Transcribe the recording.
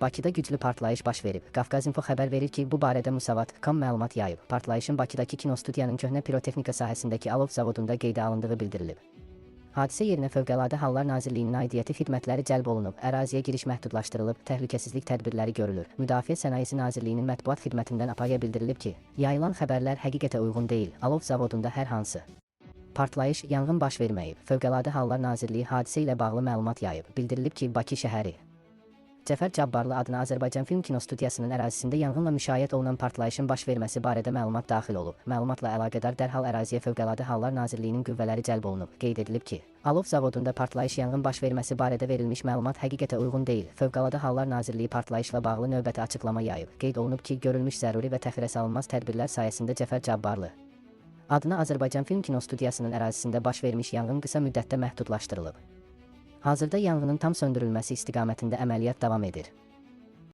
Bakıda güclü partlayış baş verib. Qafqaz Info xəbər verir ki, bu barədə Müsavat.com məlumat yayıb. Partlayışın Bakıdakı kinostudiyanın köhnə pirotexnika sahəsindəki Alov zavodunda qeydə alındığı bildirilib. Hadisə yerinə Fövqəladə Hallar Nazirliyinin aidiyyəti xidmətləri cəlb olunub, əraziyə giriş məhdudlaşdırılıb, təhlükəsizlik tədbirləri görülür. Müdafiə Sənayesi Nazirliyinin mətbuat xidmətindən APAya bildirilib ki, yayılan xəbərlər həqiqətə uyğun deyil. Alov zavodunda hər hansı partlayış, yanğın baş verməyib. Fövqəladə Hallar Nazirliyi hadisə ilə bağlı məlumat yayıb. Bildirilib ki, Bakı şəhəri Cəfər Cabbarlı adına Azərbaycan Film Kinostudiyasının ərazisində yanğınla müşayiət olunan partlayışın baş verməsi barədə məlumat daxil olub. Məlumatla əlaqədar dərhal əraziyə Fövqəladə Hallar Nazirliyinin qüvvələri cəlb olunub. Qeyd edilib ki, Alov zavodunda partlayış yanğın baş verməsi barədə verilmiş məlumat həqiqətə uyğun deyil. Fövqəladə Hallar Nazirliyi partlayışla bağlı növbəti açıqlama yayıb. Qeyd olunub ki, görülmüş zəruri və təxirə salınmaz tədbirlər sayəsində Cəfər Cabbarlı adına Azərbaycan Film Kinostudiyasının ərazisində baş vermiş yanğın qısa müddətdə məhdudlaşdırılıb. Hazırda yanğının tam söndürülməsi istiqamətində əməliyyat davam edir.